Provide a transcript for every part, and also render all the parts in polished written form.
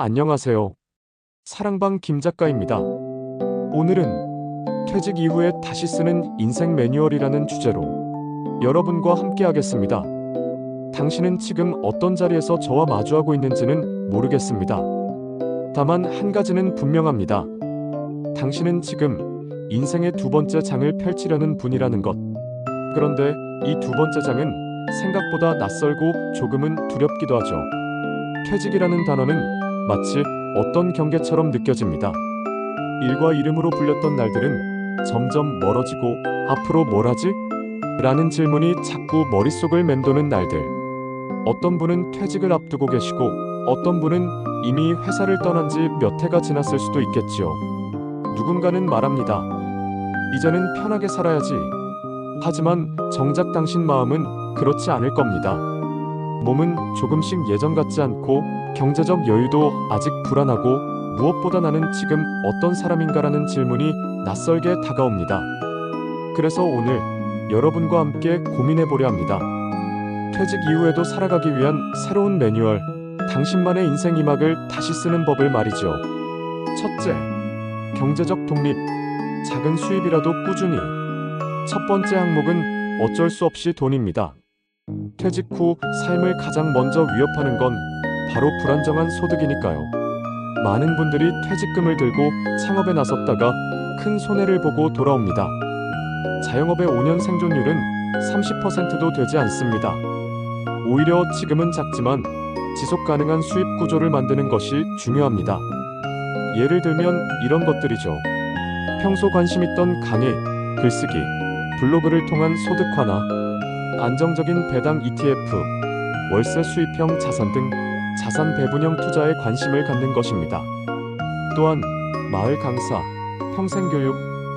안녕하세요. 사랑방 김 작가입니다. 오늘은 퇴직 이후에 다시 쓰는 인생 매뉴얼이라는 주제로 여러분과 함께 하겠습니다. 당신은 지금 어떤 자리에서 저와 마주하고 있는지는 모르겠습니다. 다만 한 가지는 분명합니다. 당신은 지금 인생의 두 번째 장을 펼치려는 분이라는 것. 그런데 이 두 번째 장은 생각보다 낯설고 조금은 두렵기도 하죠. 퇴직이라는 단어는 마치 어떤 경계처럼 느껴집니다. 일과 이름으로 불렸던 날들은 점점 멀어지고 앞으로 뭘 하지? 라는 질문이 자꾸 머릿속을 맴도는 날들. 어떤 분은 퇴직을 앞두고 계시고 어떤 분은 이미 회사를 떠난 지 몇 해가 지났을 수도 있겠지요. 누군가는 말합니다. 이제는 편하게 살아야지. 하지만 정작 당신 마음은 그렇지 않을 겁니다. 몸은 조금씩 예전 같지 않고 경제적 여유도 아직 불안하고 무엇보다 나는 지금 어떤 사람인가라는 질문이 낯설게 다가옵니다. 그래서 오늘 여러분과 함께 고민해보려 합니다. 퇴직 이후에도 살아가기 위한 새로운 매뉴얼, 당신만의 인생 이막을 다시 쓰는 법을 말이죠. 첫째, 경제적 독립, 작은 수입이라도 꾸준히. 첫 번째 항목은 어쩔 수 없이 돈입니다. 퇴직 후 삶을 가장 먼저 위협하는 건 바로 불안정한 소득이니까요. 많은 분들이 퇴직금을 들고 창업에 나섰다가 큰 손해를 보고 돌아옵니다. 자영업의 5년 생존율은 30%도 되지 않습니다. 오히려 지금은 작지만 지속 가능한 수입 구조를 만드는 것이 중요합니다. 예를 들면 이런 것들이죠. 평소 관심 있던 강의, 글쓰기, 블로그를 통한 소득 완화, 안정적인 배당 ETF, 월세 수입형 자산 등 자산 배분형 투자에 관심을 갖는 것입니다. 또한 마을 강사, 평생교육,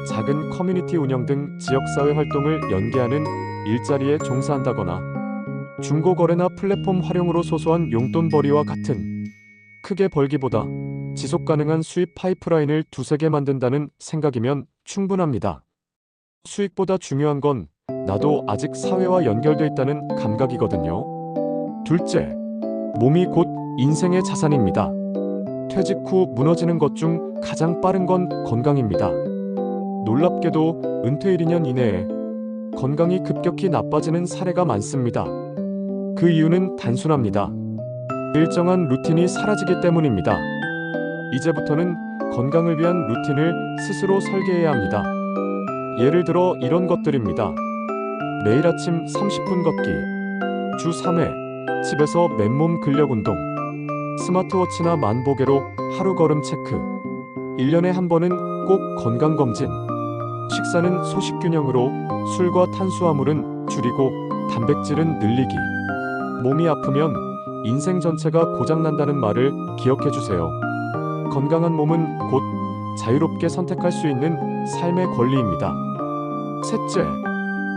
작은 커뮤니티 운영 등 지역사회 활동을 연계하는 일자리에 종사한다거나 중고거래나 플랫폼 활용으로 소소한 용돈벌이와 같은 크게 벌기보다 지속 가능한 수입 파이프라인을 두세 개 만든다는 생각이면 충분합니다. 수익보다 중요한 건 나도 아직 사회와 연결돼 있다는 감각이거든요. 둘째, 몸이 곧 인생의 자산입니다. 퇴직 후 무너지는 것 중 가장 빠른 건 건강입니다. 놀랍게도 은퇴 1~2년 이내에 건강이 급격히 나빠지는 사례가 많습니다. 그 이유는 단순합니다. 일정한 루틴이 사라지기 때문입니다. 이제부터는 건강을 위한 루틴을 스스로 설계해야 합니다. 예를 들어 이런 것들입니다. 매일 아침 30분 걷기, 주 3회, 집에서 맨몸 근력 운동, 스마트워치나 만보계로 하루 걸음 체크, 1년에 한 번은 꼭 건강검진, 식사는 소식균형으로 술과 탄수화물은 줄이고 단백질은 늘리기. 몸이 아프면 인생 전체가 고장난다는 말을 기억해주세요. 건강한 몸은 곧 자유롭게 선택할 수 있는 삶의 권리입니다. 셋째,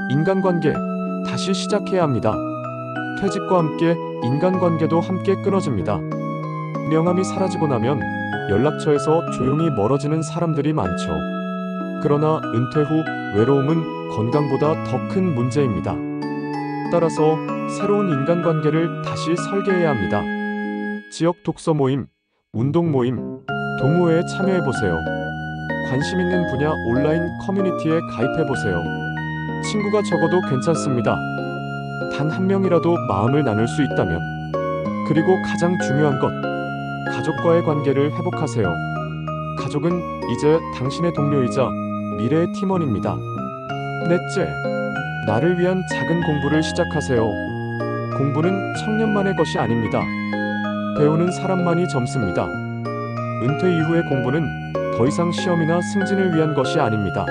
인간관계 다시 시작해야 합니다. 퇴직과 함께 인간관계도 함께 끊어집니다. 명함이 사라지고 나면 연락처에서 조용히 멀어지는 사람들이 많죠. 그러나 은퇴 후 외로움은 건강보다 더 큰 문제입니다. 따라서 새로운 인간관계를 다시 설계해야 합니다. 지역 독서 모임, 운동 모임, 동호회에 참여해보세요. 관심 있는 분야 온라인 커뮤니티에 가입해보세요. 친구가 적어도 괜찮습니다. 단 한 명이라도 마음을 나눌 수 있다면. 그리고 가장 중요한 것, 가족과의 관계를 회복하세요. 가족은 이제 당신의 동료이자 미래의 팀원입니다. 넷째, 나를 위한 작은 공부를 시작하세요. 공부는 청년만의 것이 아닙니다. 배우는 사람만이 젊습니다. 은퇴 이후의 공부는 더 이상 시험이나 승진을 위한 것이 아닙니다.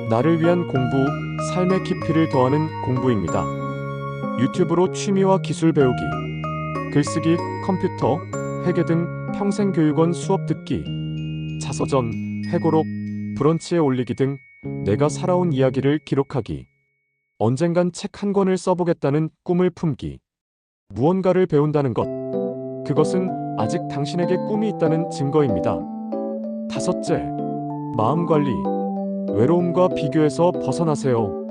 나를 위한 공부, 삶의 깊이를 더하는 공부입니다. 유튜브로 취미와 기술 배우기, 글쓰기, 컴퓨터, 회계 등 평생교육원 수업 듣기, 자서전, 회고록, 브런치에 올리기 등 내가 살아온 이야기를 기록하기, 언젠간 책 한 권을 써보겠다는 꿈을 품기, 무언가를 배운다는 것, 그것은 아직 당신에게 꿈이 있다는 증거입니다. 다섯째, 마음관리, 외로움과 비교에서 벗어나세요.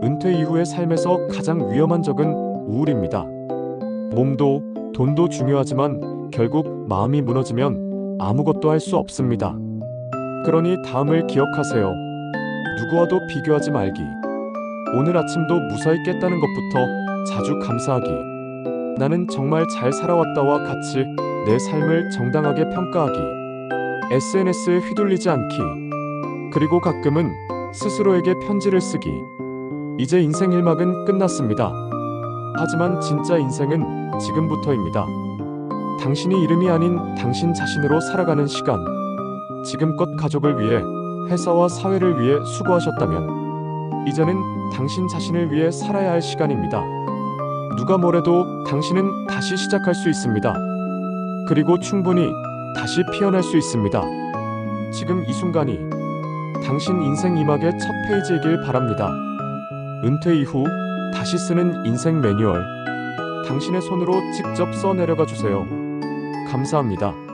은퇴 이후의 삶에서 가장 위험한 적은 우울입니다. 몸도 돈도 중요하지만 결국 마음이 무너지면 아무것도 할 수 없습니다. 그러니 다음을 기억하세요. 누구와도 비교하지 말기. 오늘 아침도 무사히 깼다는 것부터 자주 감사하기. 나는 정말 잘 살아왔다와 같이 내 삶을 정당하게 평가하기. SNS에 휘둘리지 않기. 그리고 가끔은 스스로에게 편지를 쓰기. 이제 인생 1막은 끝났습니다. 하지만 진짜 인생은 지금부터입니다. 당신이 이름이 아닌 당신 자신으로 살아가는 시간. 지금껏 가족을 위해, 회사와 사회를 위해 수고하셨다면 이제는 당신 자신을 위해 살아야 할 시간입니다. 누가 뭐래도 당신은 다시 시작할 수 있습니다. 그리고 충분히 다시 피어날 수 있습니다. 지금 이 순간이 당신 인생 2막의 첫 페이지이길 바랍니다. 은퇴 이후 다시 쓰는 인생 매뉴얼. 당신의 손으로 직접 써 내려가 주세요. 감사합니다.